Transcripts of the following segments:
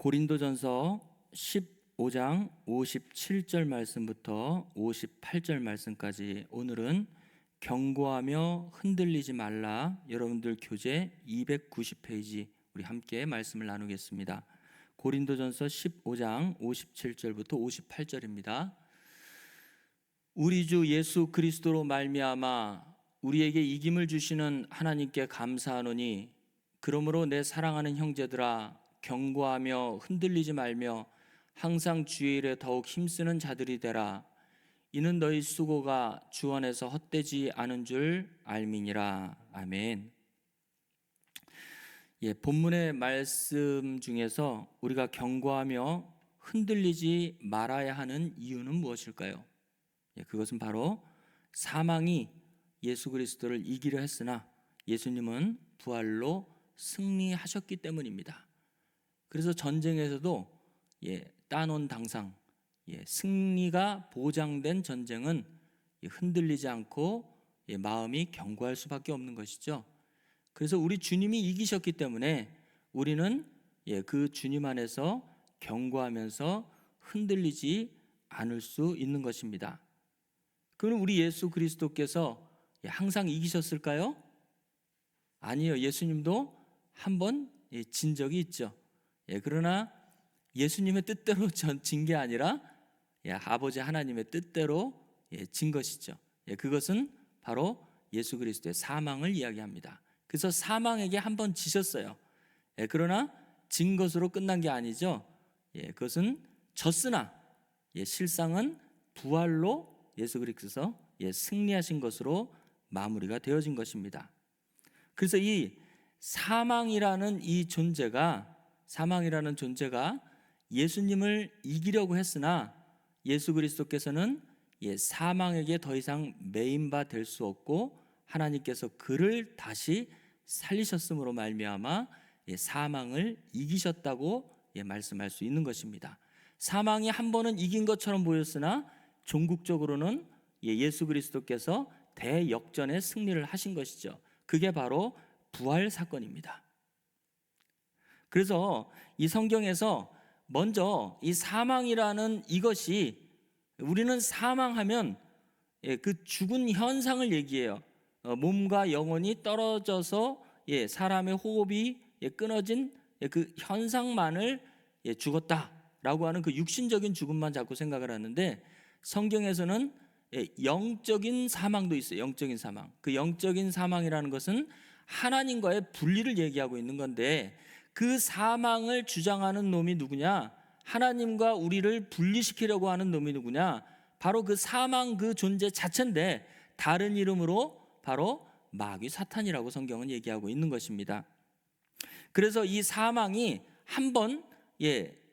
고린도전서 15장 57절 말씀부터 58절 말씀까지 오늘은 경고하며 흔들리지 말라 여러분들 교재 290페이지 우리 함께 말씀을 나누겠습니다. 고린도전서 15장 57절부터 58절입니다. 우리 주 예수 그리스도로 말미암아 우리에게 이김을 주시는 하나님께 감사하노니 그러므로 내 사랑하는 형제들아 경고하며 흔들리지 말며 항상 주의 일에 더욱 힘쓰는 자들이 되라. 이는 너희 수고가 주 안에서 헛되지 않은 줄 알미니라. 아멘. 본문의 말씀 중에서 우리가 경고하며 흔들리지 말아야 하는 이유는 무엇일까요? 그것은 바로 사망이 예수 그리스도를 이기려 했으나 예수님은 부활로 승리하셨기 때문입니다. 그래서 전쟁에서도 따놓은 당상, 승리가 보장된 전쟁은 흔들리지 않고 마음이 견고할 수밖에 없는 것이죠. 그래서 우리 주님이 이기셨기 때문에 우리는 그 주님 안에서 견고하면서 흔들리지 않을 수 있는 것입니다. 그럼 우리 예수 그리스도께서 항상 이기셨을까요? 아니요. 예수님도 한번 진 적이 있죠. 그러나 예수님의 뜻대로 진 게 아니라 아버지 하나님의 뜻대로 진 것이죠. 그것은 바로 예수 그리스도의 사망을 이야기합니다. 그래서 사망에게 한번 지셨어요. 그러나 진 것으로 끝난 게 아니죠. 그것은 졌으나 실상은 부활로 예수 그리스도께서 승리하신 것으로 마무리가 되어진 것입니다. 그래서 이 사망이라는 존재가 예수님을 이기려고 했으나 예수 그리스도께서는 사망에게 더 이상 매인바 될 수 없고 하나님께서 그를 다시 살리셨음으로 말미암아 사망을 이기셨다고 말씀할 수 있는 것입니다. 사망이 한 번은 이긴 것처럼 보였으나 종국적으로는 예수 그리스도께서 대역전의 승리를 하신 것이죠. 그게 바로 부활 사건입니다. 그래서 이 성경에서 먼저 이 사망이라는 이것이 우리는 사망하면 그 죽은 현상을 얘기해요. 몸과 영혼이 떨어져서 사람의 호흡이 끊어진 그 현상만을 죽었다라고 하는 그 육신적인 죽음만 자꾸 생각을 하는데 성경에서는 영적인 사망도 있어요. 영적인 사망. 그 영적인 사망이라는 것은 하나님과의 분리를 얘기하고 있는 건데 그 사망을 주장하는 놈이 누구냐? 하나님과 우리를 분리시키려고 하는 놈이 누구냐? 바로 그 사망 그 존재 자체인데 다른 이름으로 바로 마귀 사탄이라고 성경은 얘기하고 있는 것입니다. 그래서 이 사망이 한번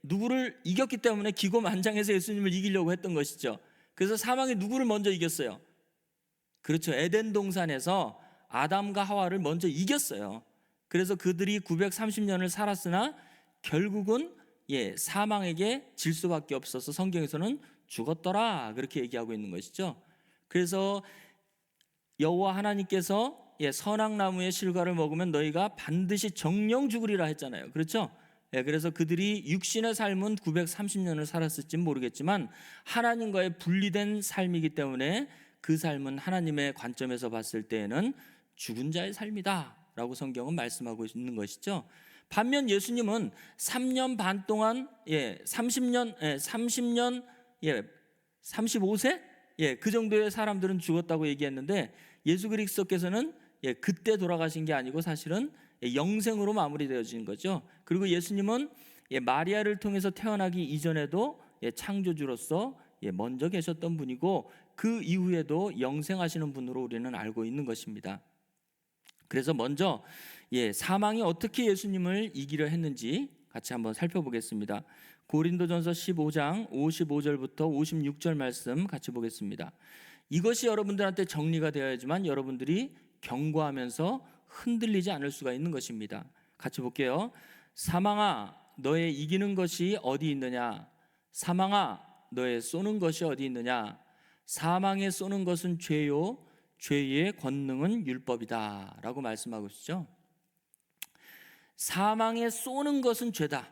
누구를 이겼기 때문에 기고만장해서 예수님을 이기려고 했던 것이죠. 그래서 사망이 누구를 먼저 이겼어요? 그렇죠. 에덴 동산에서 아담과 하와를 먼저 이겼어요. 그래서 그들이 930년을 살았으나 결국은 사망에게 질 수밖에 없어서 성경에서는 죽었더라 그렇게 얘기하고 있는 것이죠. 그래서 여호와 하나님께서 선악나무의 실과를 먹으면 너희가 반드시 정령 죽으리라 했잖아요. 그렇죠? 그래서 그들이 육신의 삶은 930년을 살았을지는 모르겠지만 하나님과의 분리된 삶이기 때문에 그 삶은 하나님의 관점에서 봤을 때에는 죽은 자의 삶이다 라고 성경은 말씀하고 있는 것이죠. 반면 예수님은 3년 반 동안 30년 35세 그 정도의 사람들은 죽었다고 얘기했는데 예수 그리스도께서는 그때 돌아가신 게 아니고 사실은 영생으로 마무리되어진 거죠. 그리고 예수님은 마리아를 통해서 태어나기 이전에도 창조주로서 먼저 계셨던 분이고 그 이후에도 영생하시는 분으로 우리는 알고 있는 것입니다. 그래서 먼저 사망이 어떻게 예수님을 이기려 했는지 같이 한번 살펴보겠습니다. 고린도전서 15장 55절부터 56절 말씀 같이 보겠습니다. 이것이 여러분들한테 정리가 되어야지만 여러분들이 경고하면서 흔들리지 않을 수가 있는 것입니다. 같이 볼게요. 사망아 너의 이기는 것이 어디 있느냐? 사망아 너의 쏘는 것이 어디 있느냐? 사망에 쏘는 것은 죄요 죄의 권능은 율법이다 라고 말씀하고 있죠. 사망에 쏘는 것은 죄다.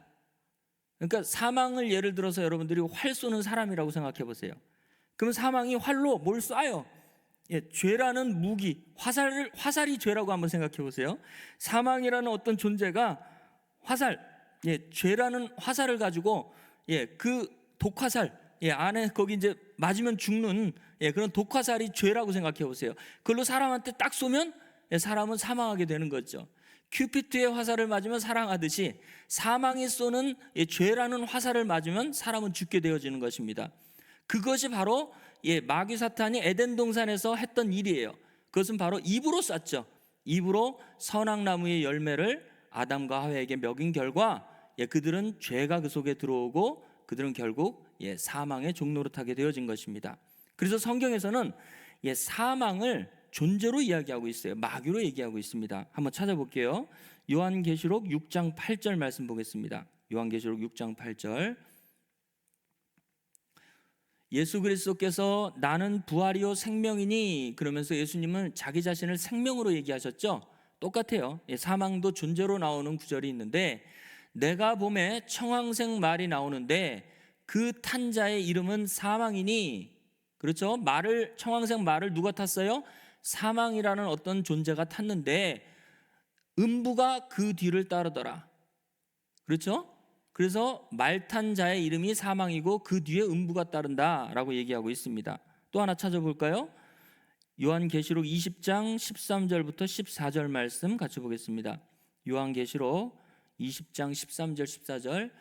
그러니까 사망을 예를 들어서 여러분들이 활 쏘는 사람이라고 생각해 보세요. 그럼 사망이 활로 뭘 쏴요? 죄라는 무기, 화살이 죄라고 한번 생각해 보세요. 사망이라는 어떤 존재가 화살, 죄라는 화살을 가지고 그 독화살, 안에 거기 이제 맞으면 죽는 그런 독화살이 죄라고 생각해 보세요. 그걸로 사람한테 딱 쏘면 사람은 사망하게 되는 거죠. 큐피트의 화살을 맞으면 사망하듯이 사망이 쏘는 죄라는 화살을 맞으면 사람은 죽게 되어지는 것입니다. 그것이 바로 마귀 사탄이 에덴 동산에서 했던 일이에요. 그것은 바로 입으로 쐈죠. 입으로 선악나무의 열매를 아담과 하와에게 먹인 결과 그들은 죄가 그 속에 들어오고 그들은 결국 사망의 종노릇하게 되어진 것입니다. 그래서 성경에서는 사망을 존재로 이야기하고 있어요. 마귀로 얘기하고 있습니다. 한번 찾아볼게요. 요한계시록 6장 8절 말씀 보겠습니다. 요한계시록 6장 8절. 예수 그리스도께서 나는 부활이요 생명이니 그러면서 예수님은 자기 자신을 생명으로 얘기하셨죠. 똑같아요. 사망도 존재로 나오는 구절이 있는데 내가 봄에 청황색 말이 나오는데 그 탄 자의 이름은 사망이니, 그렇죠? 청황색 말을 누가 탔어요? 사망이라는 어떤 존재가 탔는데 음부가 그 뒤를 따르더라. 그렇죠? 그래서 말 탄 자의 이름이 사망이고 그 뒤에 음부가 따른다라고 얘기하고 있습니다. 또 하나 찾아볼까요? 요한계시록 20장 13절부터 14절 말씀 같이 보겠습니다. 요한계시록 20장 13절 14절.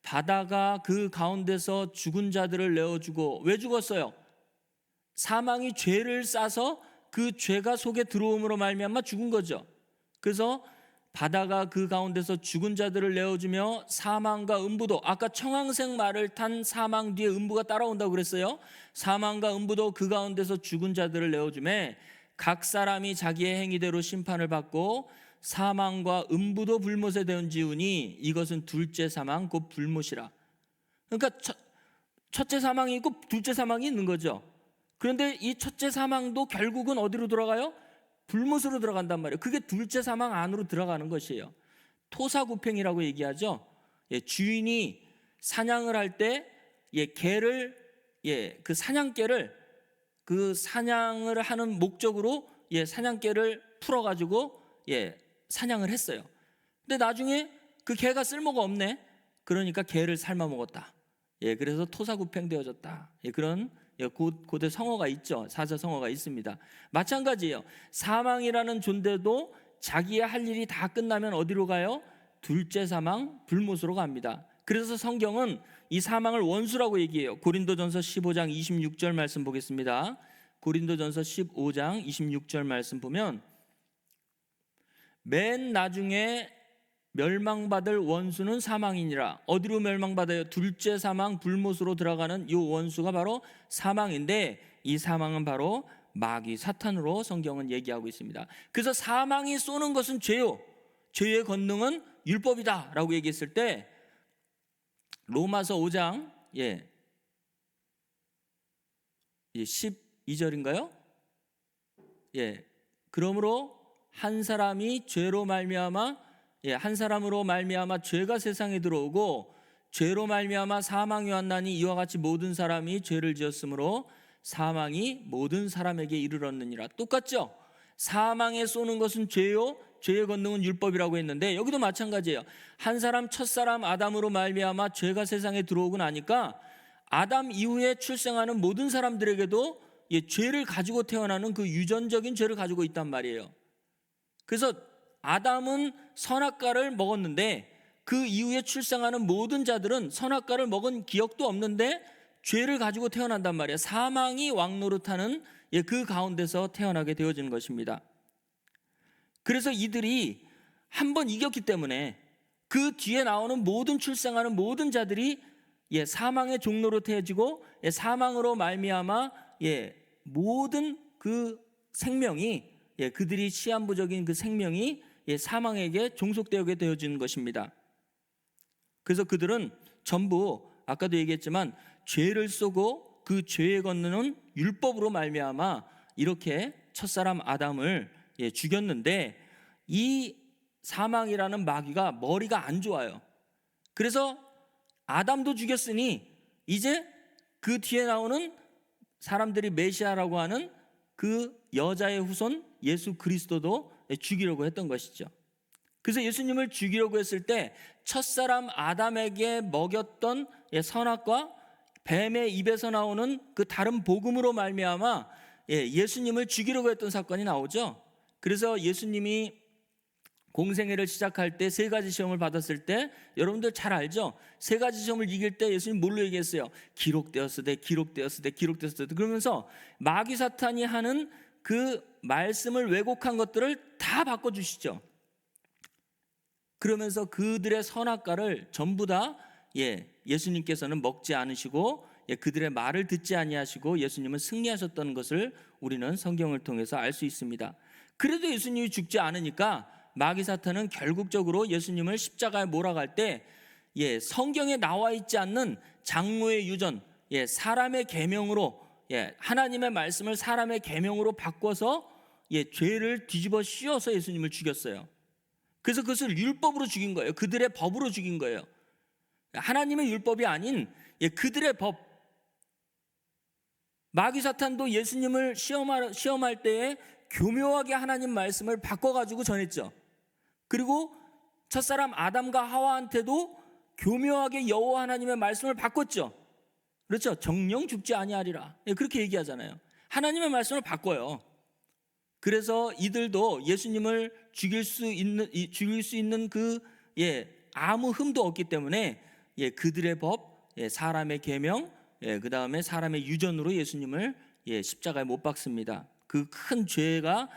바다가 그 가운데서 죽은 자들을 내어주고, 왜 죽었어요? 사망이 죄를 싸서 그 죄가 속에 들어옴으로 말미암아 죽은 거죠. 그래서 바다가 그 가운데서 죽은 자들을 내어주며 사망과 음부도, 아까 청황색 말을 탄 사망 뒤에 음부가 따라온다고 그랬어요. 사망과 음부도 그 가운데서 죽은 자들을 내어주매 각 사람이 자기의 행위대로 심판을 받고 사망과 음부도 불못에 되었지우니 이것은 둘째 사망 곧 불못이라. 그러니까 첫째 사망이 있고 둘째 사망이 있는 거죠. 그런데 이 첫째 사망도 결국은 어디로 들어가요? 불못으로 들어간단 말이에요. 그게 둘째 사망 안으로 들어가는 것이에요. 토사구팽이라고 얘기하죠. 주인이 사냥을 할 때 개를 그 사냥개를 그 사냥을 하는 목적으로 사냥개를 풀어가지고 사냥을 했어요. 근데 나중에 그 개가 쓸모가 없네. 그러니까 개를 삶아 먹었다. 그래서 토사구팽 되어졌다. 그런 고대 성어가 있죠. 사자 성어가 있습니다. 마찬가지예요. 사망이라는 존재도 자기의 할 일이 다 끝나면 어디로 가요? 둘째 사망, 불못으로 갑니다. 그래서 성경은 이 사망을 원수라고 얘기해요. 고린도전서 15장 26절 말씀 보겠습니다. 고린도전서 15장 26절 말씀 보면 맨 나중에 멸망받을 원수는 사망이니라. 어디로 멸망받아요? 둘째 사망 불못으로 들어가는 이 원수가 바로 사망인데, 이 사망은 바로 마귀 사탄으로 성경은 얘기하고 있습니다. 그래서 사망이 쏘는 것은 죄요, 죄의 권능은 율법이다 라고 얘기했을 때 로마서 5장 12절인가요? 그러므로 한 사람이 죄로 말미암아 한 사람으로 말미암아 죄가 세상에 들어오고 죄로 말미암아 사망이 왔나니 이와 같이 모든 사람이 죄를 지었으므로 사망이 모든 사람에게 이르렀느니라. 똑같죠? 사망에 쏘는 것은 죄요, 죄의 권능은 율법이라고 했는데 여기도 마찬가지예요. 한 사람 첫사람 아담으로 말미암아 죄가 세상에 들어오고 나니까 아담 이후에 출생하는 모든 사람들에게도 죄를 가지고 태어나는 그 유전적인 죄를 가지고 있단 말이에요. 그래서 아담은 선악과를 먹었는데 그 이후에 출생하는 모든 자들은 선악과를 먹은 기억도 없는데 죄를 가지고 태어난단 말이에요. 사망이 왕노릇하는 그 가운데서 태어나게 되어지는 것입니다. 그래서 이들이 한번 이겼기 때문에 그 뒤에 나오는 모든 출생하는 모든 자들이 사망의 종노릇해지고 사망으로 말미암아 모든 그 생명이 그들이 시한부적인 그 생명이 사망에게 종속되게 되어지는 것입니다. 그래서 그들은 전부 아까도 얘기했지만 죄를 쏘고 그 죄의 권능은 율법으로 말미암아 이렇게 첫사람 아담을 죽였는데 이 사망이라는 마귀가 머리가 안 좋아요. 그래서 아담도 죽였으니 이제 그 뒤에 나오는 사람들이 메시아라고 하는 그 여자의 후손 예수 그리스도도 죽이려고 했던 것이죠. 그래서 예수님을 죽이려고 했을 때 첫사람 아담에게 먹였던 선악과 뱀의 입에서 나오는 그 다른 복음으로 말미암아 예수님을 죽이려고 했던 사건이 나오죠. 그래서 예수님이 공생애를 시작할 때 세 가지 시험을 받았을 때 여러분들 잘 알죠? 세 가지 시험을 이길 때 예수님 뭘로 얘기했어요? 기록되었으되 기록되었으되 기록되었으되. 그러면서 마귀 사탄이 하는 그 말씀을 왜곡한 것들을 다 바꿔주시죠. 그러면서 그들의 선악과를 전부 다 예수님께서는 먹지 않으시고 그들의 말을 듣지 아니하시고 예수님은 승리하셨던 것을 우리는 성경을 통해서 알 수 있습니다. 그래도 예수님이 죽지 않으니까 마귀 사탄은 결국적으로 예수님을 십자가에 몰아갈 때 성경에 나와 있지 않는 장로의 유전, 사람의 계명으로 하나님의 말씀을 사람의 계명으로 바꿔서 죄를 뒤집어 씌워서 예수님을 죽였어요. 그래서 그것을 율법으로 죽인 거예요. 그들의 법으로 죽인 거예요. 하나님의 율법이 아닌 그들의 법. 마귀 사탄도 예수님을 시험할 때에 교묘하게 하나님 말씀을 바꿔가지고 전했죠. 그리고 첫사람 아담과 하와한테도 교묘하게 여호와 하나님의 말씀을 바꿨죠. 그렇죠. 정령 죽지 아니하리라. 그렇게 얘기하잖아요. 하나님의 말씀을 바꿔요. 그래서 이들도 예수님을 죽일 수 있는 그 아무 흠도 없기 때문에 그들의 법, 사람의 계명, 그 다음에 사람의 유전으로 예수님을 십자가에 못 박습니다. 그 큰 죄가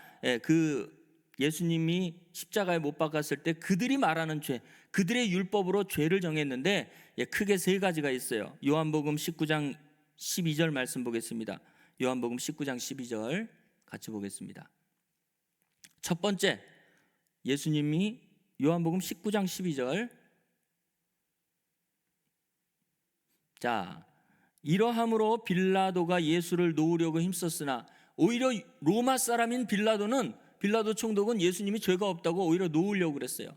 그 예수님이 십자가에 못 박았을 때 그들이 말하는 죄, 그들의 율법으로 죄를 정했는데 크게 세 가지가 있어요. 요한복음 19장 12절 말씀 보겠습니다. 요한복음 19장 12절 같이 보겠습니다. 첫 번째, 예수님이 요한복음 19장 12절, 자, 이러함으로 빌라도가 예수를 놓으려고 힘썼으나 오히려 로마 사람인 빌라도 총독은 예수님이 죄가 없다고 오히려 놓으려고 그랬어요.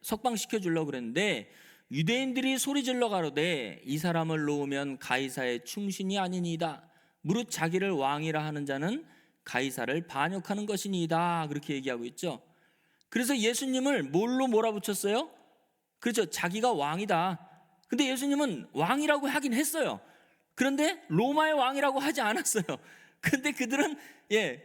석방시켜 주려고 그랬는데 유대인들이 소리질러 가로되 이 사람을 놓으면 가이사의 충신이 아니니이다. 무릇 자기를 왕이라 하는 자는 가이사를 반역하는 것이니이다. 그렇게 얘기하고 있죠. 그래서 예수님을 뭘로 몰아붙였어요? 그렇죠. 자기가 왕이다. 근데 예수님은 왕이라고 하긴 했어요. 그런데 로마의 왕이라고 하지 않았어요. 근데 그들은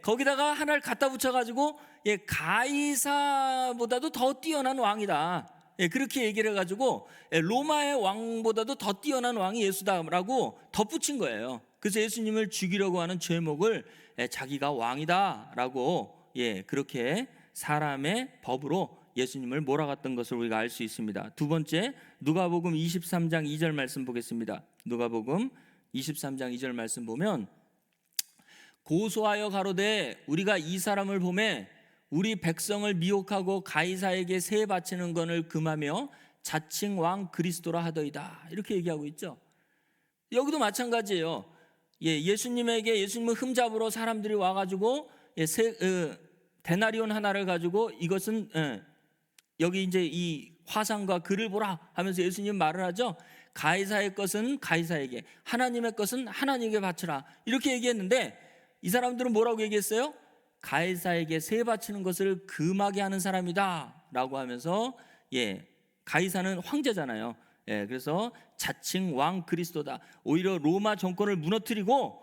거기다가 하나를 갖다 붙여가지고 가이사보다도 더 뛰어난 왕이다. 그렇게 얘기를 해가지고 로마의 왕보다도 더 뛰어난 왕이 예수다라고 덧붙인 거예요. 그래서 예수님을 죽이려고 하는 죄목을 자기가 왕이다라고 그렇게 사람의 법으로 예수님을 몰아갔던 것을 우리가 알 수 있습니다. 두 번째, 누가복음 23장 2절 말씀 보겠습니다. 누가복음 23장 2절 말씀 보면 고소하여 가로되 우리가 이 사람을 보매 우리 백성을 미혹하고 가이사에게 세 바치는 것을 금하며 자칭 왕 그리스도라 하더이다. 이렇게 얘기하고 있죠. 여기도 마찬가지예요. 예수님에게 예수님을 흠잡으러 사람들이 와가지고 데나리온 하나를 가지고 이것은 여기 이제 이 화상과 글을 보라 하면서 예수님 말을 하죠. 가이사의 것은 가이사에게, 하나님의 것은 하나님에게 바치라. 이렇게 얘기했는데 이 사람들은 뭐라고 얘기했어요? 가이사에게 세 바치는 것을 금하게 하는 사람이다 라고 하면서 가이사는 황제잖아요. 그래서 자칭 왕 그리스도다. 오히려 로마 정권을 무너뜨리고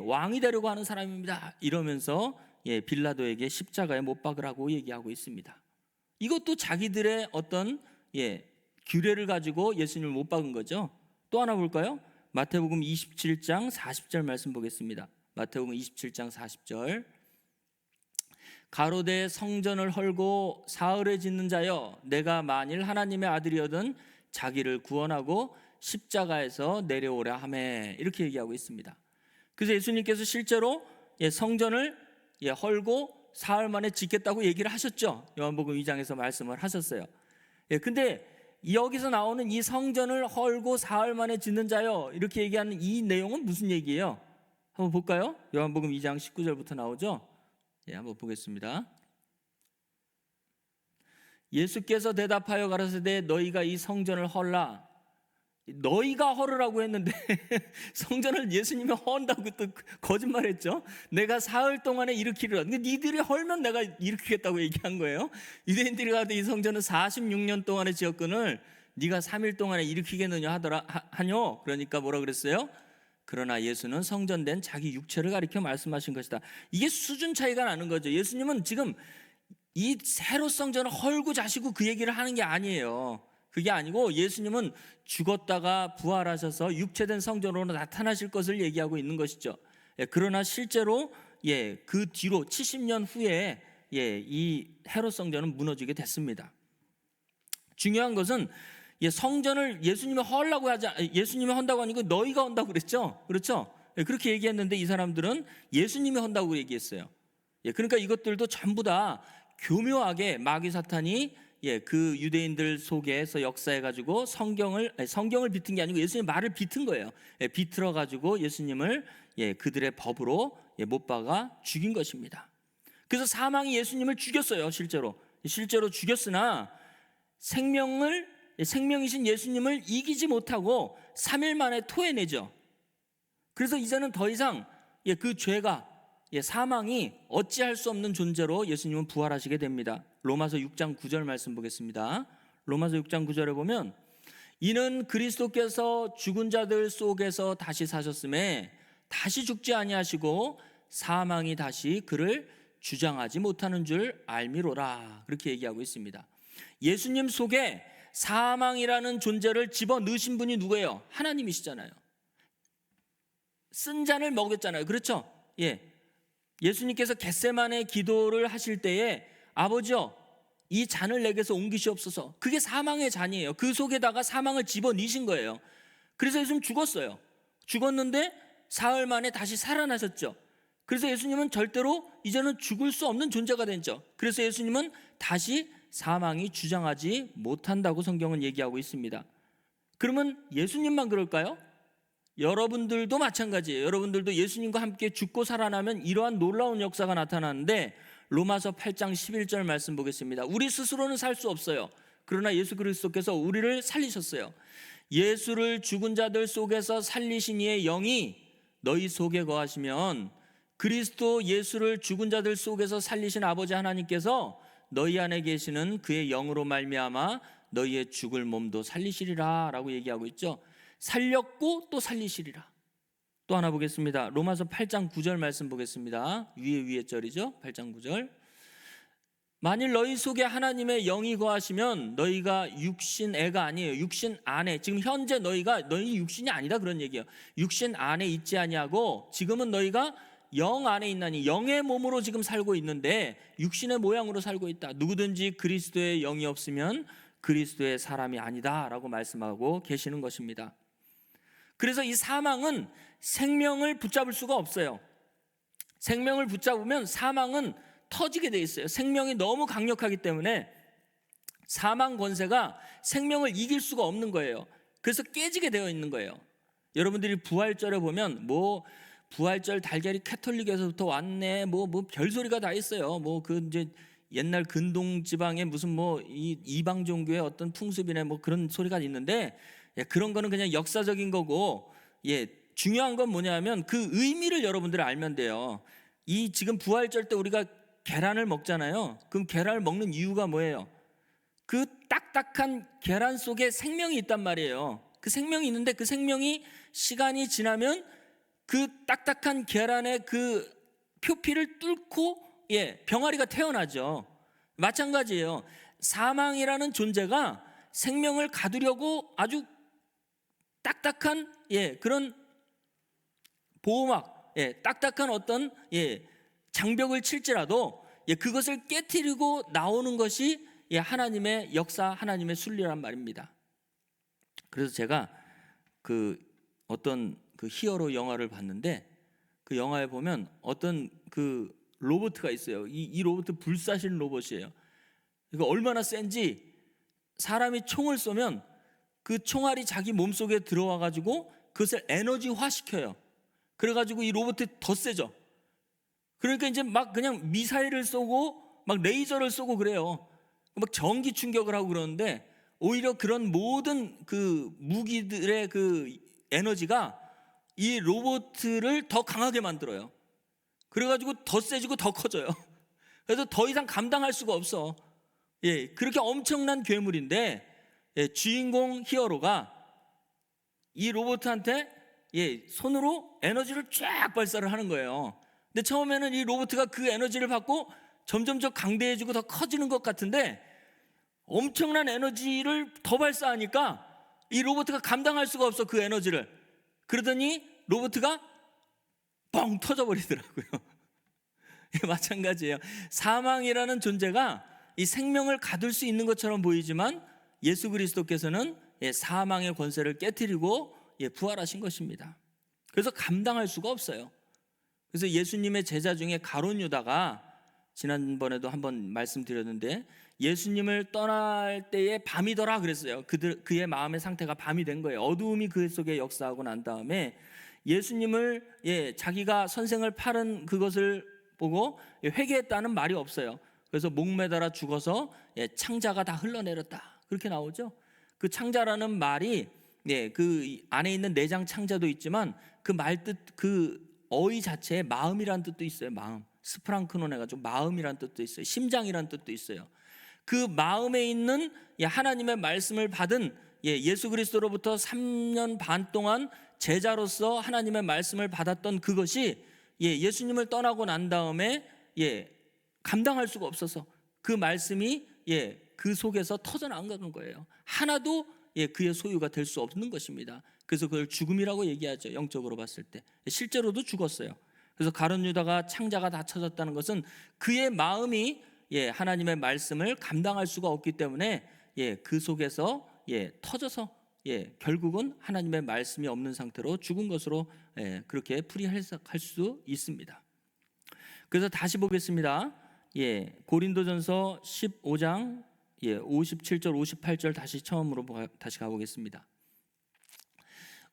왕이 되려고 하는 사람입니다. 이러면서 빌라도에게 십자가에 못 박으라고 얘기하고 있습니다. 이것도 자기들의 어떤 규례를 가지고 예수님을 못 박은 거죠. 또 하나 볼까요? 마태복음 27장 40절 말씀 보겠습니다. 마태복음 27장 40절, 가로되 성전을 헐고 사흘에 짓는 자여 내가 만일 하나님의 아들이거든 자기를 구원하고 십자가에서 내려오라 하매, 이렇게 얘기하고 있습니다. 그래서 예수님께서 실제로 성전을 헐고 사흘 만에 짓겠다고 얘기를 하셨죠. 요한복음 2장에서 말씀을 하셨어요. 근데 여기서 나오는 이 성전을 헐고 사흘 만에 짓는 자요, 이렇게 얘기하는 이 내용은 무슨 얘기예요? 한번 볼까요? 요한복음 2장 19절부터 나오죠. 한번 보겠습니다. 예수께서 대답하여 가라사대 너희가 이 성전을 헐라 너희가 헐으라고 했는데 성전을 예수님이 헐다고 또 거짓말했죠. 내가 사흘 동안에 일으키리라. 근데 니들이 헐면 내가 일으키겠다고 얘기한 거예요. 유대인들이 가도 이 성전은 46년 동안의 지었건을 네가 3일 동안에 일으키겠느냐 하뇨. 그러니까 뭐라 그랬어요? 그러나 예수는 성전된 자기 육체를 가리켜 말씀하신 것이다. 이게 수준 차이가 나는 거죠. 예수님은 지금 이 새로 성전을 헐고 자시고 그 얘기를 하는 게 아니에요. 그게 아니고 예수님은 죽었다가 부활하셔서 육체된 성전으로 나타나실 것을 얘기하고 있는 것이죠. 그러나 실제로 그 뒤로 70년 후에 이 헤롯 성전은 무너지게 됐습니다. 중요한 것은 성전을 예수님이 헌다고 하니까 너희가 헌다고 그랬죠. 그렇죠? 그렇게 얘기했는데 이 사람들은 예수님이 헌다고 얘기했어요. 그러니까 이것들도 전부 다 교묘하게 마귀 사탄이 그 유대인들 속에서 역사해가지고 성경을 비튼 게 아니고 예수님 말을 비튼 거예요. 비틀어가지고 예수님을 그들의 법으로 못 박아 죽인 것입니다. 그래서 사망이 예수님을 죽였어요. 실제로 죽였으나 생명이신 예수님을 이기지 못하고 3일 만에 토해내죠. 그래서 이제는 더 이상 그 죄가 사망이 어찌할 수 없는 존재로 예수님은 부활하시게 됩니다. 로마서 6장 9절 말씀 보겠습니다. 로마서 6장 9절에 보면 이는 그리스도께서 죽은 자들 속에서 다시 사셨음에 다시 죽지 아니하시고 사망이 다시 그를 주장하지 못하는 줄 알미로라. 그렇게 얘기하고 있습니다. 예수님 속에 사망이라는 존재를 집어넣으신 분이 누구예요? 하나님이시잖아요. 쓴 잔을 먹였잖아요. 그렇죠? 예수님께서 겟세마네 기도를 하실 때에 아버지여 이 잔을 내게서 옮기시옵소서. 그게 사망의 잔이에요. 그 속에다가 사망을 집어넣으신 거예요. 그래서 예수님 죽었어요. 죽었는데 사흘 만에 다시 살아나셨죠. 그래서 예수님은 절대로 이제는 죽을 수 없는 존재가 됐죠. 그래서 예수님은 다시 사망이 주장하지 못한다고 성경은 얘기하고 있습니다. 그러면 예수님만 그럴까요? 여러분들도 마찬가지예요. 여러분들도 예수님과 함께 죽고 살아나면 이러한 놀라운 역사가 나타나는데 로마서 8장 11절 말씀 보겠습니다. 우리 스스로는 살 수 없어요. 그러나 예수 그리스도께서 우리를 살리셨어요. 예수를 죽은 자들 속에서 살리신 이의 영이 너희 속에 거하시면 그리스도 예수를 죽은 자들 속에서 살리신 아버지 하나님께서 너희 안에 계시는 그의 영으로 말미암아 너희의 죽을 몸도 살리시리라 라고 얘기하고 있죠. 살렸고 또 살리시리라. 또 하나 보겠습니다. 로마서 8장 9절 말씀 보겠습니다. 위에 절이죠. 8장 9절. 만일 너희 속에 하나님의 영이 거하시면 너희가 육신 애가 아니에요. 육신 안에. 지금 현재 너희 육신이 아니다 그런 얘기예요. 육신 안에 있지 아니하고 지금은 너희가 영 안에 있나니 영의 몸으로 지금 살고 있는데 육신의 모양으로 살고 있다. 누구든지 그리스도의 영이 없으면 그리스도의 사람이 아니다 라고 말씀하고 계시는 것입니다. 그래서 이 사망은 생명을 붙잡을 수가 없어요. 생명을 붙잡으면 사망은 터지게 돼 있어요. 생명이 너무 강력하기 때문에 사망 권세가 생명을 이길 수가 없는 거예요. 그래서 깨지게 되어 있는 거예요. 여러분들이 부활절에 보면 부활절 달걀이 캐톨릭에서부터 왔네 별소리가 다 있어요. 이제 옛날 근동 지방의 무슨 이 이방 종교의 어떤 풍습이네 그런 소리가 있는데 그런 거는 그냥 역사적인 거고 중요한 건 뭐냐면 그 의미를 여러분들이 알면 돼요. 이 지금 부활절 때 우리가 계란을 먹잖아요. 그럼 계란을 먹는 이유가 뭐예요? 그 딱딱한 계란 속에 생명이 있단 말이에요. 그 생명이 있는데 그 생명이 시간이 지나면 그 딱딱한 계란의 그 표피를 뚫고 병아리가 태어나죠. 마찬가지예요. 사망이라는 존재가 생명을 가두려고 아주 딱딱한 그런 보호막, 딱딱한 어떤 장벽을 칠지라도 그것을 깨트리고 나오는 것이 하나님의 역사, 하나님의 순리란 말입니다. 그래서 제가 어떤 히어로 영화를 봤는데 그 영화에 보면 어떤 로봇가 있어요. 이 로봇은 불사신 로봇이에요. 이거 얼마나 센지 사람이 총을 쏘면 그 총알이 자기 몸속에 들어와 가지고 그것을 에너지화 시켜요. 그래 가지고 이 로봇이 더 세죠. 그러니까 이제 그냥 미사일을 쏘고 레이저를 쏘고 그래요. 전기 충격을 하고 그러는데 오히려 그런 모든 그 무기들의 그 에너지가 이 로봇을 더 강하게 만들어요. 그래가지고 더 세지고 더 커져요. 그래서 더 이상 감당할 수가 없어. 예, 그렇게 엄청난 괴물인데, 예, 주인공 히어로가 이 로봇한테, 예, 손으로 에너지를 쫙 발사를 하는 거예요. 근데 처음에는 이 로봇가 그 에너지를 받고 점점 더 강대해지고 더 커지는 것 같은데, 엄청난 에너지를 더 발사하니까 이 로봇가 감당할 수가 없어, 그 에너지를. 그러더니 로봇가 뻥 터져버리더라고요. 예, 마찬가지예요. 사망이라는 존재가 이 생명을 가둘 수 있는 것처럼 보이지만 예수 그리스도께서는, 예, 사망의 권세를 깨트리고, 예, 부활하신 것입니다. 그래서 감당할 수가 없어요. 그래서 예수님의 제자 중에 가룟 유다가, 지난번에도 한번 말씀드렸는데, 예수님을 떠날 때에 밤이더라 그랬어요. 그의 마음의 상태가 밤이 된 거예요. 어두움이 그 속에 역사하고 난 다음에 예수님을, 예, 자기가 선생을 팔은 그것을 보고 회개했다는 말이 없어요. 그래서 목매달아 죽어서, 예, 창자가 다 흘러내렸다, 그렇게 나오죠. 그 창자라는 말이, 예, 그 안에 있는 내장 창자도 있지만 그 말뜻, 그 어휘 자체에 마음이란 뜻도 있어요. 마음, 스프랑크논 해가지고 마음이란 뜻도 있어요. 심장이란 뜻도 있어요. 그 마음에 있는, 예, 하나님의 말씀을 받은, 예, 예수 그리스도로부터 3년 반 동안 제자로서 하나님의 말씀을 받았던 그것이, 예, 예수님을 떠나고 난 다음에, 예, 감당할 수가 없어서 그 말씀이, 예, 그 속에서 터져나간 거예요. 하나도, 예, 그의 소유가 될 수 없는 것입니다. 그래서 그걸 죽음이라고 얘기하죠. 영적으로 봤을 때. 실제로도 죽었어요. 그래서 가룟 유다가 창자가 다 쳐졌다는 것은 그의 마음이, 예, 하나님의 말씀을 감당할 수가 없기 때문에, 예, 그 속에서, 예, 터져서, 예, 결국은 하나님의 말씀이 없는 상태로 죽은 것으로, 예, 그렇게 풀이해석할 수 있습니다. 그래서 다시 보겠습니다. 예, 고린도전서 15장, 예, 57절 58절 다시 처음으로 다시 가보겠습니다.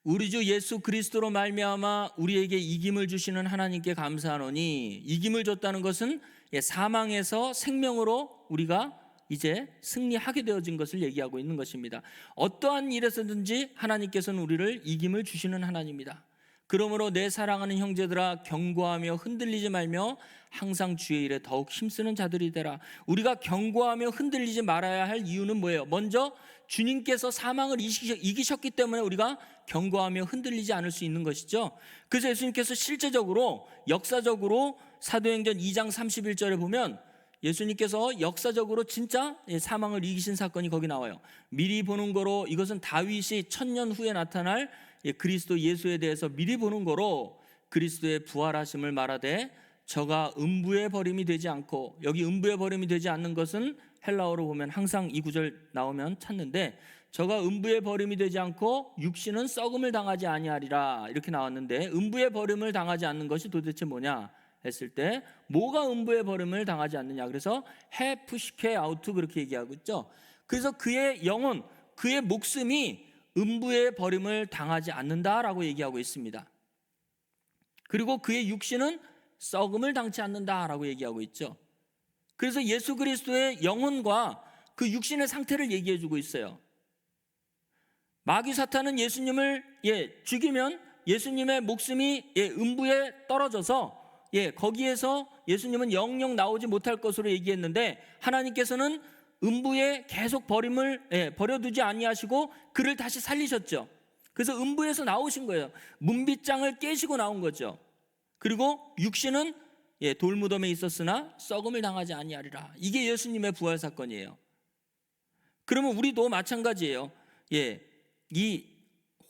우리 주 예수 그리스도로 말미암아 우리에게 이김을 주시는 하나님께 감사하노니, 이김을 줬다는 것은, 예, 사망에서 생명으로 우리가 이제 승리하게 되어진 것을 얘기하고 있는 것입니다. 어떠한 일에서든지 하나님께서는 우리를 이김을 주시는 하나님이다. 그러므로 내 사랑하는 형제들아, 경고하며 흔들리지 말며 항상 주의 일에 더욱 힘쓰는 자들이 되라. 우리가 경고하며 흔들리지 말아야 할 이유는 뭐예요? 먼저 주님께서 사망을 이기셨기 때문에 우리가 경고하며 흔들리지 않을 수 있는 것이죠. 그래서 예수님께서 실제적으로, 역사적으로 사도행전 2장 31절에 보면 예수님께서 역사적으로 진짜 사망을 이기신 사건이 거기 나와요. 미리 보는 거로, 이것은 다윗이 1000년 후에 나타날 그리스도 예수에 대해서 미리 보는 거로 그리스도의 부활하심을 말하되, 저가 음부의 버림이 되지 않고, 여기 음부의 버림이 되지 않는 것은 헬라어로 보면 항상 이 구절 나오면 찾는데, 저가 음부의 버림이 되지 않고 육신은 썩음을 당하지 아니하리라, 이렇게 나왔는데, 음부의 버림을 당하지 않는 것이 도대체 뭐냐 했을 때, 뭐가 음부의 버림을 당하지 않느냐, 그래서 헤푸시케 아우트, 그렇게 얘기하고 있죠. 그래서 그의 영혼, 그의 목숨이 음부의 버림을 당하지 않는다라고 얘기하고 있습니다. 그리고 그의 육신은 썩음을 당치 않는다라고 얘기하고 있죠. 그래서 예수 그리스도의 영혼과 그 육신의 상태를 얘기해 주고 있어요. 마귀 사탄은 예수님을, 예, 죽이면 예수님의 목숨이, 예, 음부에 떨어져서, 예, 거기에서 예수님은 영영 나오지 못할 것으로 얘기했는데, 하나님께서는 음부에 계속 버림을, 예, 버려두지 아니하시고 그를 다시 살리셨죠. 그래서 음부에서 나오신 거예요. 문빗장을 깨시고 나온 거죠. 그리고 육신은, 예, 돌무덤에 있었으나 썩음을 당하지 아니하리라. 이게 예수님의 부활 사건이에요. 그러면 우리도 마찬가지예요. 예, 이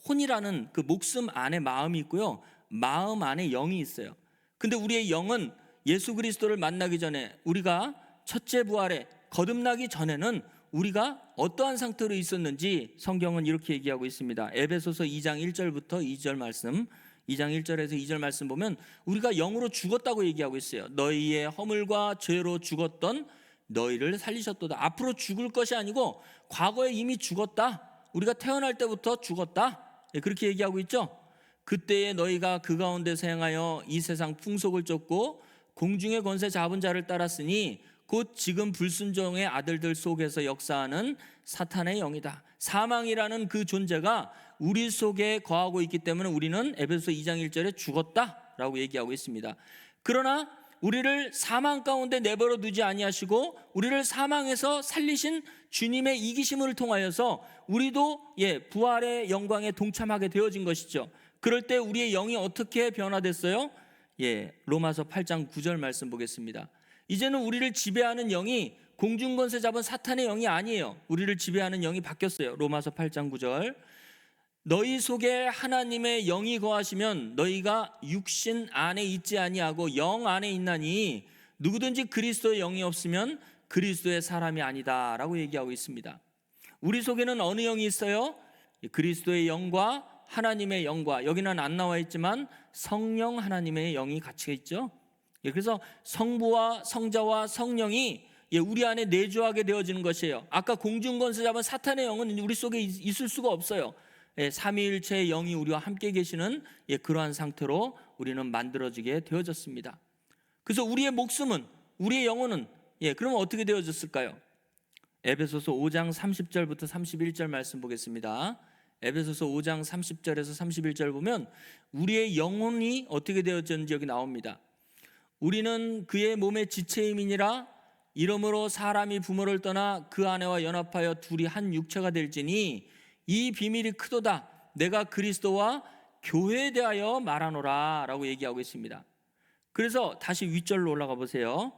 혼이라는 그 목숨 안에 마음이 있고요, 마음 안에 영이 있어요. 근데 우리의 영은 예수 그리스도를 만나기 전에, 우리가 첫째 부활에 거듭나기 전에는 우리가 어떠한 상태로 있었는지 성경은 이렇게 얘기하고 있습니다. 에베소서 2장 1절부터 2절 말씀, 2장 1절에서 2절 말씀 보면 우리가 영으로 죽었다고 얘기하고 있어요. 너희의 허물과 죄로 죽었던 너희를 살리셨도다. 앞으로 죽을 것이 아니고 과거에 이미 죽었다. 우리가 태어날 때부터 죽었다. 그렇게 얘기하고 있죠. 그때에 너희가 그 가운데서 행하여 이 세상 풍속을 쫓고 공중의 권세 잡은 자를 따랐으니 곧 지금 불순종의 아들들 속에서 역사하는 사탄의 영이다. 사망이라는 그 존재가 우리 속에 거하고 있기 때문에 우리는 에베소서 2장 1절에 죽었다라고 얘기하고 있습니다. 그러나 우리를 사망 가운데 내버려 두지 아니하시고 우리를 사망에서 살리신 주님의 이기심을 통하여서 우리도 부활의 영광에 동참하게 되어진 것이죠. 그럴 때 우리의 영이 어떻게 변화됐어요? 로마서 8장 9절 말씀 보겠습니다. 이제는 우리를 지배하는 영이 공중권세 잡은 사탄의 영이 아니에요. 우리를 지배하는 영이 바뀌었어요. 로마서 8장 9절. 너희 속에 하나님의 영이 거하시면 너희가 육신 안에 있지 아니하고 영 안에 있나니 누구든지 그리스도의 영이 없으면 그리스도의 사람이 아니다 라고 얘기하고 있습니다. 우리 속에는 어느 영이 있어요? 그리스도의 영과 하나님의 영과, 여기는 안 나와 있지만 성령 하나님의 영이 같이 있죠. 그래서 성부와 성자와 성령이 우리 안에 내주하게 되어지는 것이에요. 아까 공중권세 잡은 사탄의 영은 우리 속에 있을 수가 없어요. 삼위일체의 영이 우리와 함께 계시는 그러한 상태로 우리는 만들어지게 되어졌습니다. 그래서 우리의 목숨은, 우리의 영혼은 그러면 어떻게 되어졌을까요? 에베소서 5장 30절부터 31절 말씀 보겠습니다. 에베소서 5장 30절에서 31절 보면 우리의 영혼이 어떻게 되어졌는지 여기 나옵니다. 우리는 그의 몸의 지체임이니라. 이러므로 사람이 부모를 떠나 그 아내와 연합하여 둘이 한 육체가 될지니 이 비밀이 크도다. 내가 그리스도와 교회에 대하여 말하노라 라고 얘기하고 있습니다. 그래서 다시 윗절로 올라가 보세요.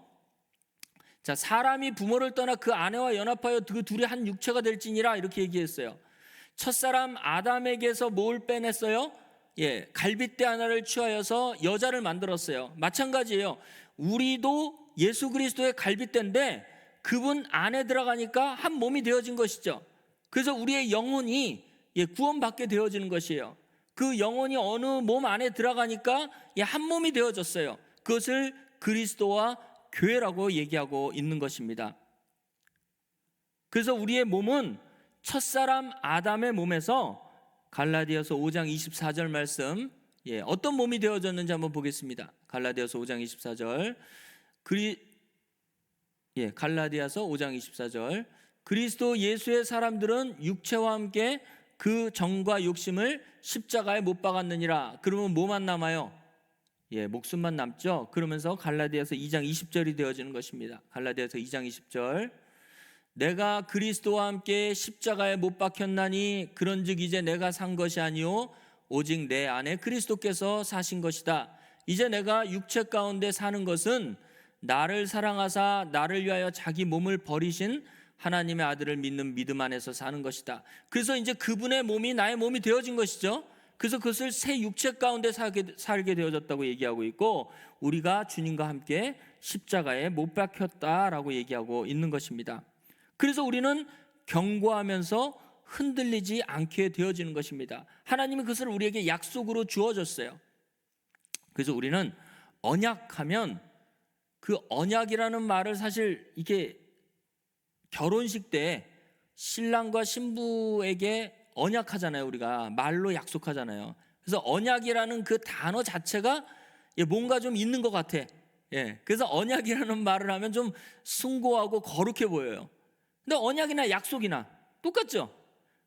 자, 사람이 부모를 떠나 그 아내와 연합하여 그 둘이 한 육체가 될지니라 이렇게 얘기했어요. 첫사람 아담에게서 뭘 빼냈어요? 갈빗대 하나를 취하여서 여자를 만들었어요. 마찬가지예요. 우리도 예수 그리스도의 갈빗대인데 그분 안에 들어가니까 한 몸이 되어진 것이죠. 그래서 우리의 영혼이 구원받게 되어지는 것이에요. 그 영혼이 어느 몸 안에 들어가니까 한 몸이 되어졌어요. 그것을 그리스도와 교회라고 얘기하고 있는 것입니다. 그래서 우리의 몸은 첫사람 아담의 몸에서 갈라디아서 5장 24절 말씀, 어떤 몸이 되어졌는지 한번 보겠습니다. 갈라디아서 5장 24절. 갈라디아서 5장 24절. 그리스도 예수의 사람들은 육체와 함께 그 정과 욕심을 십자가에 못 박았느니라. 그러면 뭐만 남아요? 목숨만 남죠. 그러면서 갈라디아서 2장 20절이 되어지는 것입니다. 갈라디아서 2장 20절. 내가 그리스도와 함께 십자가에 못 박혔나니 그런즉 이제 내가 산 것이 아니요 오직 내 안에 그리스도께서 사신 것이다. 이제 내가 육체 가운데 사는 것은 나를 사랑하사 나를 위하여 자기 몸을 버리신 하나님의 아들을 믿는 믿음 안에서 사는 것이다. 그래서 이제 그분의 몸이 나의 몸이 되어진 것이죠. 그래서 그것을 새 육체 가운데 살게 되어졌다고 얘기하고 있고, 우리가 주님과 함께 십자가에 못 박혔다라고 얘기하고 있는 것입니다. 그래서 우리는 견고하면서 흔들리지 않게 되어지는 것입니다. 하나님이 그것을 우리에게 약속으로 주어졌어요. 그래서 우리는 언약하면, 그 언약이라는 말을 사실 이게 결혼식 때 신랑과 신부에게 언약하잖아요. 우리가 말로 약속하잖아요. 그래서 언약이라는 그 단어 자체가 뭔가 좀 있는 것 같아. 그래서 언약이라는 말을 하면 좀 숭고하고 거룩해 보여요. 근데 언약이나 약속이나 똑같죠?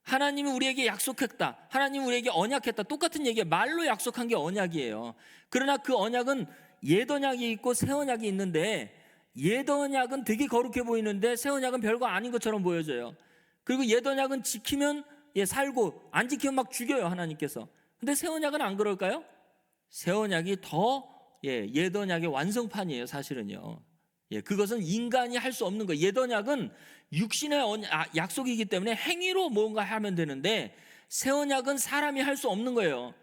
하나님이 우리에게 약속했다, 하나님이 우리에게 언약했다, 똑같은 얘기예요. 말로 약속한 게 언약이에요. 그러나 그 언약은 옛 언약이 있고 새 언약이 있는데, 옛 언약은 되게 거룩해 보이는데 새 언약은 별거 아닌 것처럼 보여져요. 그리고 옛 언약은 지키면 살고, 안 지키면 막 죽여요, 하나님께서. 근데 새 언약은 안 그럴까요? 새 언약이 더 옛 언약의 완성판이에요, 사실은요. 그것은 인간이 할 수 없는 거예요. 옛 언약은 육신의 약속이기 때문에 행위로 뭔가 하면 되는데, 새 언약은 사람이 할 수 없는 거예요.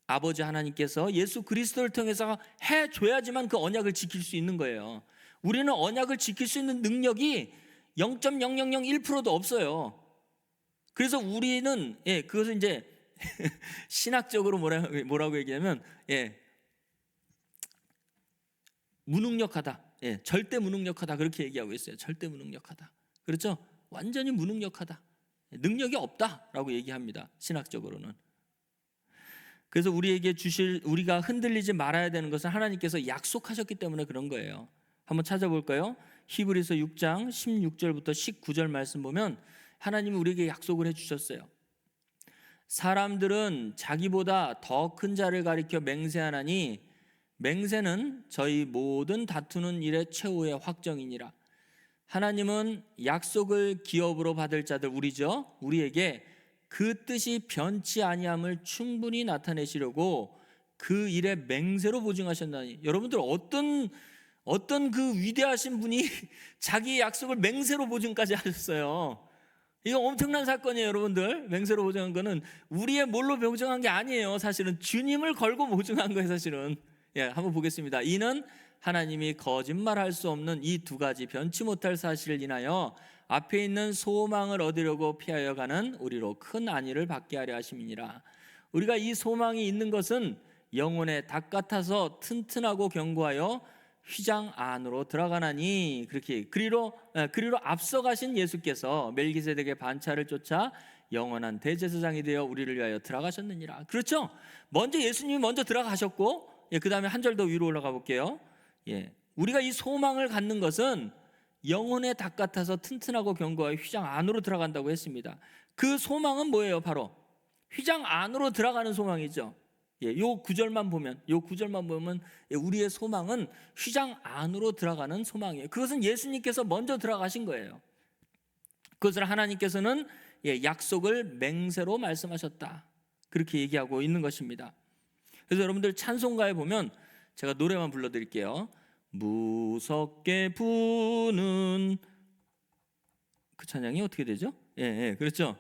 아버지 하나님께서 예수 그리스도를 통해서 해줘야지만 그 언약을 지킬 수 있는 거예요. 우리는 언약을 지킬 수 있는 능력이 0.0001%도 없어요. 그래서 우리는 그것을 이제 신학적으로 뭐라고 얘기하면 무능력하다, 절대 무능력하다, 그렇게 얘기하고 있어요. 절대 무능력하다, 그렇죠? 완전히 무능력하다, 능력이 없다라고 얘기합니다, 신학적으로는. 그래서 우리에게 주실, 우리가 흔들리지 말아야 되는 것은 하나님께서 약속하셨기 때문에 그런 거예요. 한번 찾아볼까요? 히브리서 6장 16절부터 19절 말씀 보면 하나님이 우리에게 약속을 해주셨어요. 사람들은 자기보다 더 큰 자를 가리켜 맹세하나니 맹세는 저희 모든 다투는 일의 최후의 확정이니라. 하나님은 약속을 기업으로 받을 자들, 우리죠, 우리에게 그 뜻이 변치 아니함을 충분히 나타내시려고 그 일에 맹세로 보증하셨나니. 여러분들 어떤 그 위대하신 분이 자기의 약속을 맹세로 보증까지 하셨어요. 이거 엄청난 사건이에요, 여러분들. 맹세로 보증한 거는 우리의 뭘로 보증한 게 아니에요. 사실은 주님을 걸고 보증한 거예요, 사실은. 한번 보겠습니다. 이는 하나님이 거짓말할 수 없는 이 두 가지 변치 못할 사실을 인하여 앞에 있는 소망을 얻으려고 피하여 가는 우리로 큰 안위를 받게 하려 하심이니라. 우리가 이 소망이 있는 것은 영혼의 닭 같아서 튼튼하고 견고하여 휘장 안으로 들어가나니. 그렇게 그리로 앞서가신 예수께서 멜기세덱의 반차를 쫓아 영원한 대제사장이 되어 우리를 위하여 들어가셨느니라. 그렇죠? 먼저 예수님이 먼저 들어가셨고, 그 다음에 한 절 더 위로 올라가 볼게요. 우리가 이 소망을 갖는 것은 영혼의 닭 같아서 튼튼하고 견고하여 휘장 안으로 들어간다고 했습니다. 그 소망은 뭐예요? 바로 휘장 안으로 들어가는 소망이죠. 요 구절만 보면 우리의 소망은 휘장 안으로 들어가는 소망이에요. 그것은 예수님께서 먼저 들어가신 거예요. 그것을 하나님께서는 약속을 맹세로 말씀하셨다, 그렇게 얘기하고 있는 것입니다. 그래서 여러분들 찬송가에 보면 제가 노래만 불러드릴게요. 무섭게 부는, 그 찬양이 어떻게 되죠? 그렇죠.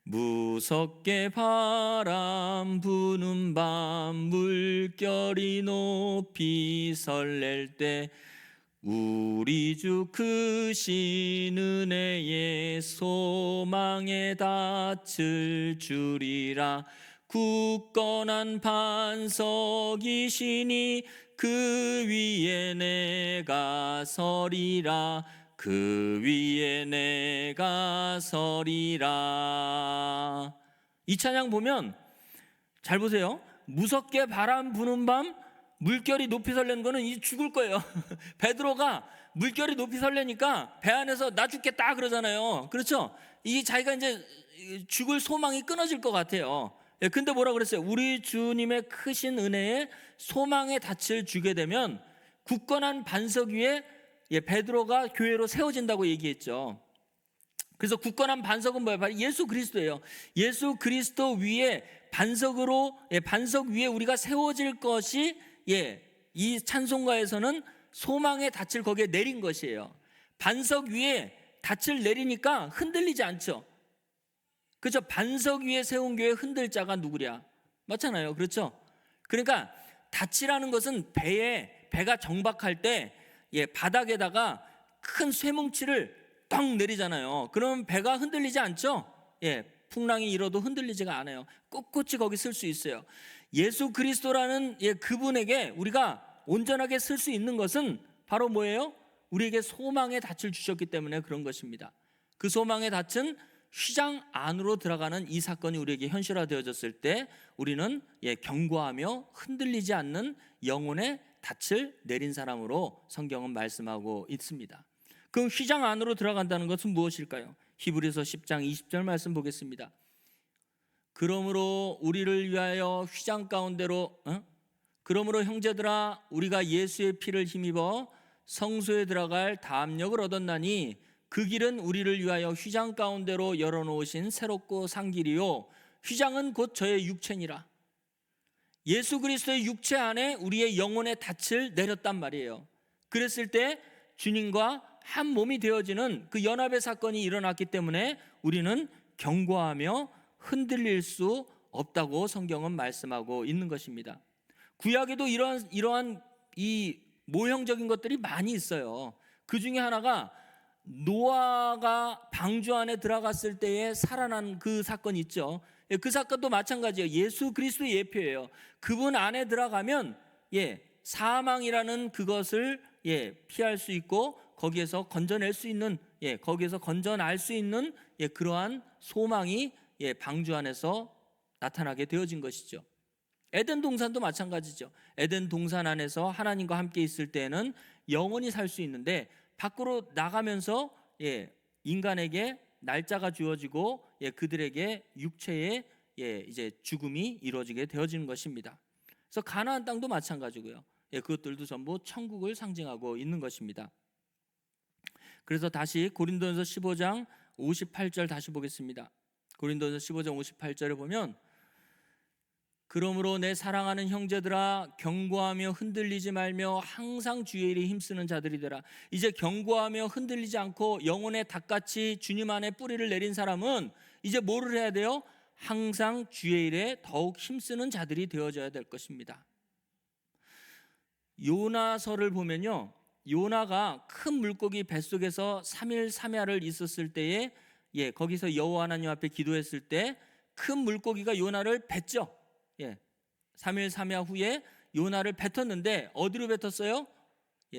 무섭게 바람 부는 밤 물결이 높이 설렐 때 우리 주 크신 은혜의 소망에 닻을 주리라. 굳건한 반석이시니 그 위에 내가 서리라. 그 위에 내가 서리라. 이 찬양 보면 잘 보세요. 무섭게 바람 부는 밤 물결이 높이 설레는 거는 이제 죽을 거예요. 베드로가 물결이 높이 설레니까 배 안에서 나 죽겠다 그러잖아요. 그렇죠? 이 자기가 이제 죽을 소망이 끊어질 것 같아요. 근데 뭐라 그랬어요? 우리 주님의 크신 은혜에 소망의 닻을 주게 되면 굳건한 반석 위에 베드로가 교회로 세워진다고 얘기했죠. 그래서 굳건한 반석은 뭐예요? 바로 예수 그리스도예요. 예수 그리스도 위에 반석 위에 우리가 세워질 것이 이 찬송가에서는 소망의 닻을 거기에 내린 것이에요. 반석 위에 닻을 내리니까 흔들리지 않죠. 그렇죠? 반석 위에 세운 교회 흔들 자가 누구랴? 맞잖아요. 그렇죠? 그러니까 닻이라는 것은 배가 정박할 때 바닥에다가 큰 쇠뭉치를 떡 내리잖아요. 그럼 배가 흔들리지 않죠? 풍랑이 일어도 흔들리지가 않아요. 꼿꼿이 거기 쓸 수 있어요. 예수 그리스도라는 그분에게 우리가 온전하게 쓸 수 있는 것은 바로 뭐예요? 우리에게 소망의 닻을 주셨기 때문에 그런 것입니다. 그 소망의 닻은 휘장 안으로 들어가는 이 사건이 우리에게 현실화되어졌을 때 우리는 견고하며 흔들리지 않는 영혼의 닻을 내린 사람으로 성경은 말씀하고 있습니다. 그 휘장 안으로 들어간다는 것은 무엇일까요? 히브리서 10장 20절 말씀 보겠습니다. 그러므로 우리를 위하여 휘장 가운데로 그러므로 형제들아 우리가 예수의 피를 힘입어 성소에 들어갈 담력을 얻었나니 그 길은 우리를 위하여 휘장 가운데로 열어놓으신 새롭고 산 길이요 휘장은 곧 저의 육체니라. 예수 그리스도의 육체 안에 우리의 영혼의 닻을 내렸단 말이에요. 그랬을 때 주님과 한 몸이 되어지는 그 연합의 사건이 일어났기 때문에 우리는 견고하며 흔들릴 수 없다고 성경은 말씀하고 있는 것입니다. 구약에도 이러한 이 모형적인 것들이 많이 있어요. 그 중에 하나가 노아가 방주 안에 들어갔을 때에 살아난 그 사건이 있죠. 그 사건도 마찬가지예요. 예수 그리스도의 예표예요. 그분 안에 들어가면 사망이라는 그것을 피할 수 있고 거기에서 건져낼 수 있는 거기에서 건져날 수 있는 그러한 소망이 방주 안에서 나타나게 되어진 것이죠. 에덴 동산도 마찬가지죠. 에덴 동산 안에서 하나님과 함께 있을 때는 영원히 살 수 있는데 밖으로 나가면서 인간에게 날짜가 주어지고 그들에게 육체의 이제 죽음이 이루어지게 되어지는 것입니다. 그래서 가나안 땅도 마찬가지고요. 그것들도 전부 천국을 상징하고 있는 것입니다. 그래서 다시 고린도전서 15장 58절 다시 보겠습니다. 고린도전서 15장 58절에 보면 그러므로 내 사랑하는 형제들아 견고하며 흔들리지 말며 항상 주의 일에 힘쓰는 자들이 되라. 이제 견고하며 흔들리지 않고 영혼의 닭같이 주님 안에 뿌리를 내린 사람은 이제 뭐를 해야 돼요? 항상 주의 일에 더욱 힘쓰는 자들이 되어져야 될 것입니다. 요나서를 보면요, 요나가 큰 물고기 뱃속에서 3일 3야를 있었을 때에 거기서 여호와 하나님 앞에 기도했을 때 큰 물고기가 요나를 뱉죠. 3일 3야 후에 요나를 뱉었는데 어디로 뱉었어요?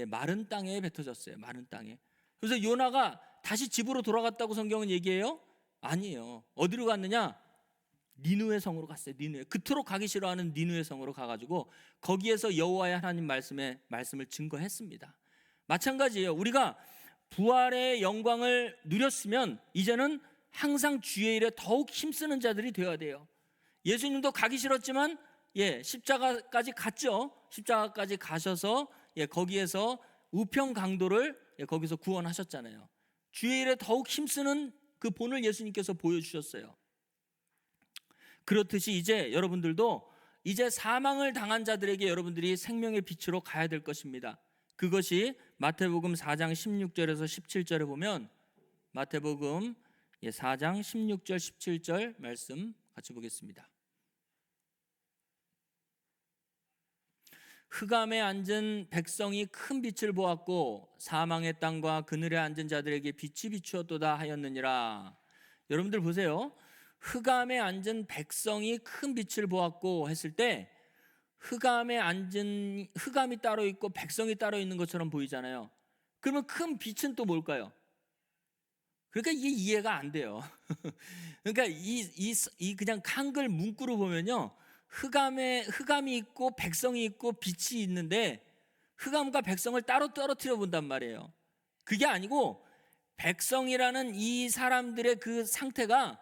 마른 땅에 뱉어졌어요. 마른 땅에. 그래서 요나가 다시 집으로 돌아갔다고 성경은 얘기해요? 아니에요. 어디로 갔느냐? 니느웨 성으로 갔어요. 니느웨. 그토록 가기 싫어하는 니느웨 성으로 가가지고 거기에서 여호와의 하나님 말씀을 증거했습니다. 마찬가지예요. 우리가 부활의 영광을 누렸으면 이제는 항상 주의 일에 더욱 힘쓰는 자들이 되어야 돼요. 예수님도 가기 싫었지만 십자가까지 갔죠. 십자가까지 가셔서 거기에서 우편 강도를 거기서 구원하셨잖아요. 주의 일에 더욱 힘쓰는 그 본을 예수님께서 보여주셨어요. 그렇듯이 이제 여러분들도 이제 사망을 당한 자들에게 여러분들이 생명의 빛으로 가야 될 것입니다. 그것이 마태복음 4장 16절에서 17절에 보면 마태복음 4장 16절 17절 말씀 같이 보겠습니다. 흑암에 앉은 백성이 큰 빛을 보았고 사망의 땅과 그늘에 앉은 자들에게 빛이 비추었도다 하였느니라. 여러분들 보세요. 흑암에 앉은 백성이 큰 빛을 보았고 했을 때 흑암에 앉은 흑암이 따로 있고 백성이 따로 있는 것처럼 보이잖아요. 그러면 큰 빛은 또 뭘까요? 그러니까 이게 이해가 안 돼요. 그러니까 이 그냥 한글 문구로 보면요, 흑암이 있고 백성이 있고 빛이 있는데 흑암과 백성을 따로 떨어뜨려 본단 말이에요. 그게 아니고 백성이라는 이 사람들의 그 상태가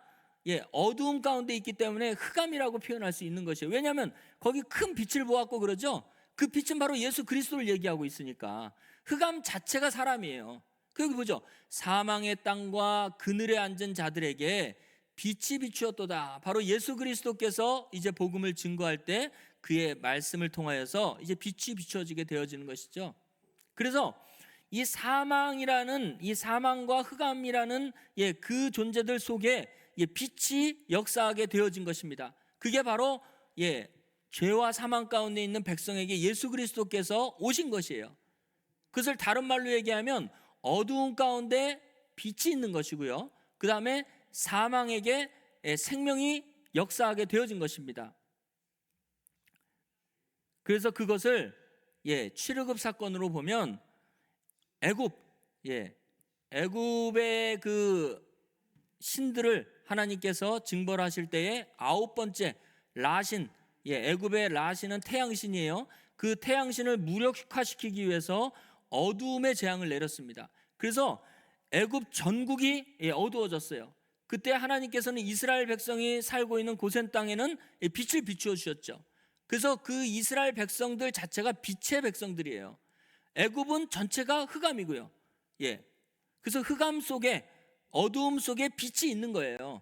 어두움 가운데 있기 때문에 흑암이라고 표현할 수 있는 것이에요. 왜냐하면 거기 큰 빛을 보았고 그러죠. 그 빛은 바로 예수 그리스도를 얘기하고 있으니까. 흑암 자체가 사람이에요. 여기 보죠. 사망의 땅과 그늘에 앉은 자들에게 빛이 비추었도다. 바로 예수 그리스도께서 이제 복음을 증거할 때 그의 말씀을 통하여서 이제 빛이 비추어지게 되어지는 것이죠. 그래서 이 사망이라는 이 사망과 흑암이라는 그 존재들 속에 빛이 역사하게 되어진 것입니다. 그게 바로 죄와 사망 가운데 있는 백성에게 예수 그리스도께서 오신 것이에요. 그것을 다른 말로 얘기하면 어두운 가운데 빛이 있는 것이고요. 그 다음에 사망에게 생명이 역사하게 되어진 것입니다. 그래서 그것을 출애굽 사건으로 보면 애굽의 그 신들을 하나님께서 징벌하실 때에 9번째 라신, 애굽의 라신은 태양신이에요. 그 태양신을 무력화시키기 위해서 어두움의 재앙을 내렸습니다. 그래서 애굽 전국이 어두워졌어요. 그때 하나님께서는 이스라엘 백성이 살고 있는 고센 땅에는 빛을 비추어 주셨죠. 그래서 그 이스라엘 백성들 자체가 빛의 백성들이에요. 애굽은 전체가 흑암이고요. 그래서 흑암 속에 어두움 속에 빛이 있는 거예요.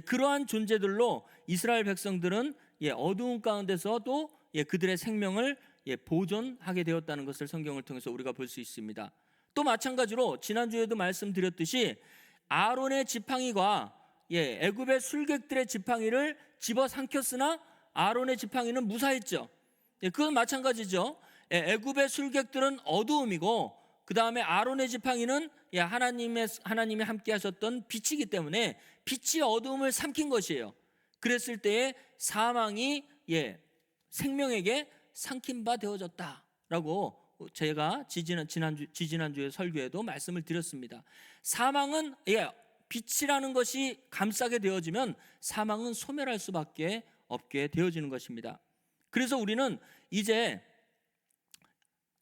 그러한 존재들로 이스라엘 백성들은 어두움 가운데서도 그들의 생명을 보존하게 되었다는 것을 성경을 통해서 우리가 볼 수 있습니다. 또 마찬가지로 지난주에도 말씀드렸듯이 아론의 지팡이가 애굽의 술객들의 지팡이를 집어삼켰으나 아론의 지팡이는 무사했죠. 그건 마찬가지죠. 애굽의 술객들은 어두움이고 그 다음에 아론의 지팡이는 하나님이 함께 하셨던 빛이기 때문에 빛이 어두움을 삼킨 것이에요. 그랬을 때에 사망이 생명에게 삼킨 바 되어졌다라고 제가 지지난주의 설교에도 말씀을 드렸습니다. 사망은 빛이라는 것이 감싸게 되어지면 사망은 소멸할 수밖에 없게 되어지는 것입니다. 그래서 우리는 이제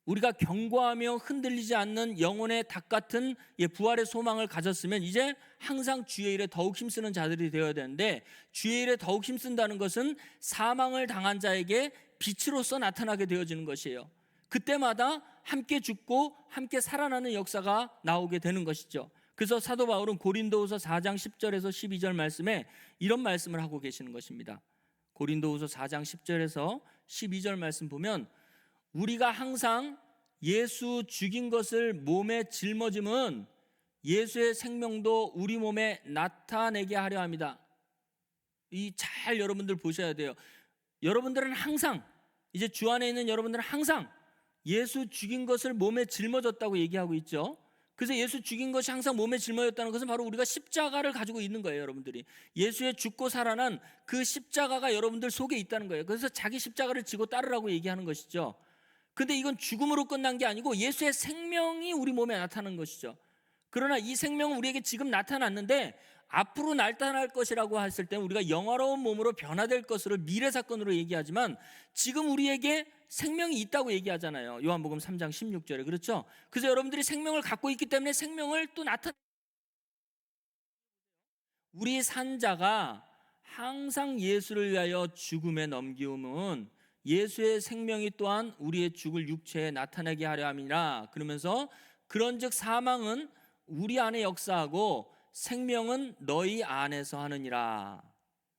우리가 견고하며 흔들리지 않는 영혼의 닭 같은 부활의 소망을 가졌으면 이제 항상 주의 일에 더욱 힘쓰는 자들이 되어야 되는데, 주의 일에 더욱 힘쓴다는 것은 사망을 당한 자에게 빛으로서 나타나게 되어지는 것이에요. 그때마다 함께 죽고 함께 살아나는 역사가 나오게 되는 것이죠. 그래서 사도 바울은 고린도후서 4장 10절에서 12절 말씀에 이런 말씀을 하고 계시는 것입니다. 고린도후서 4장 10절에서 12절 말씀 보면, 우리가 항상 예수 죽인 것을 몸에 짊어짐은 예수의 생명도 우리 몸에 나타내게 하려 합니다. 이 잘 여러분들 보셔야 돼요. 여러분들은 항상, 이제 주 안에 있는 여러분들은 항상 예수 죽인 것을 몸에 짊어졌다고 얘기하고 있죠. 그래서 예수 죽인 것이 항상 몸에 짊어졌다는 것은 바로 우리가 십자가를 가지고 있는 거예요. 여러분들이 예수의 죽고 살아난 그 십자가가 여러분들 속에 있다는 거예요. 그래서 자기 십자가를 지고 따르라고 얘기하는 것이죠. 근데 이건 죽음으로 끝난 게 아니고 예수의 생명이 우리 몸에 나타나는 것이죠. 그러나 이 생명은 우리에게 지금 나타났는데 앞으로 나타날 것이라고 했을 때 우리가 영화로운 몸으로 변화될 것으로 미래 사건으로 얘기하지만, 지금 우리에게 생명이 있다고 얘기하잖아요. 요한복음 3장 16절에. 그렇죠? 그래서 여러분들이 생명을 갖고 있기 때문에 생명을 또 우리 산자가 항상 예수를 위하여 죽음에 넘기움은 예수의 생명이 또한 우리의 죽을 육체에 나타나게 하려 함이라. 그러면서 그런즉 사망은 우리 안에 역사하고 생명은 너희 안에서 하느니라.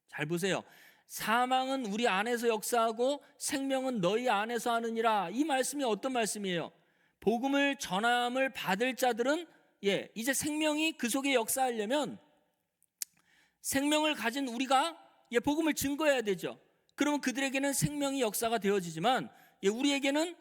잘 보세요. 사망은 우리 안에서 역사하고 생명은 너희 안에서 하느니라. 이 말씀이 어떤 말씀이에요? 복음을 전함을 받을 자들은 이제 생명이 그 속에 역사하려면 생명을 가진 우리가 복음을 증거해야 되죠. 그러면 그들에게는 생명이 역사가 되어지지만 우리에게는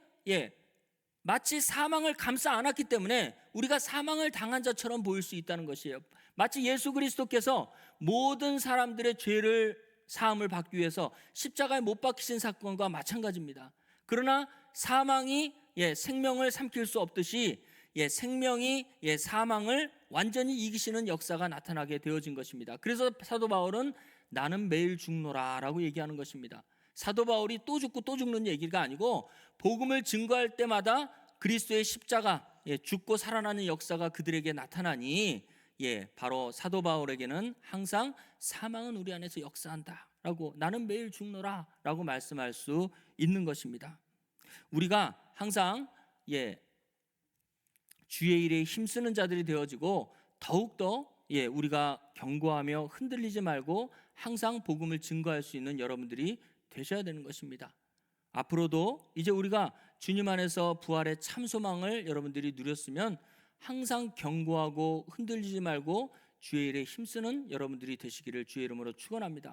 마치 사망을 감싸 안았기 때문에 우리가 사망을 당한 자처럼 보일 수 있다는 것이에요. 마치 예수 그리스도께서 모든 사람들의 죄를 사함을 받기 위해서 십자가에 못 박히신 사건과 마찬가지입니다. 그러나 사망이 생명을 삼킬 수 없듯이 생명이 사망을 완전히 이기시는 역사가 나타나게 되어진 것입니다. 그래서 사도 바울은 나는 매일 죽노라 라고 얘기하는 것입니다. 사도 바울이 또 죽고 또 죽는 얘기가 아니고 복음을 증거할 때마다 그리스도의 십자가, 죽고 살아나는 역사가 그들에게 나타나니 바로 사도 바울에게는 항상 사망은 우리 안에서 역사한다 라고, 나는 매일 죽노라 라고 말씀할 수 있는 것입니다. 우리가 항상 주의 일에 힘쓰는 자들이 되어지고 더욱더 우리가 견고하며 흔들리지 말고 항상 복음을 증거할 수 있는 여러분들이 되셔야 되는 것입니다. 앞으로도 이제 우리가 주님 안에서 부활의 참 소망을 여러분들이 누렸으면 항상 견고하고 흔들리지 말고 주의 일에 힘쓰는 여러분들이 되시기를 주의 이름으로 축원합니다.